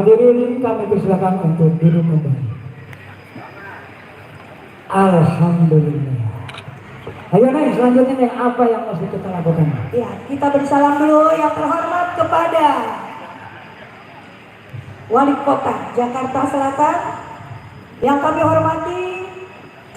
Hadirin kami persilakan untuk duduk kembali. Alhamdulillah. Ayo naik selanjutnya nih, apa yang masih kita lakukan? Ya, kita bersalam dulu yang terhormat kepada Wali Kota Jakarta Selatan yang kami hormati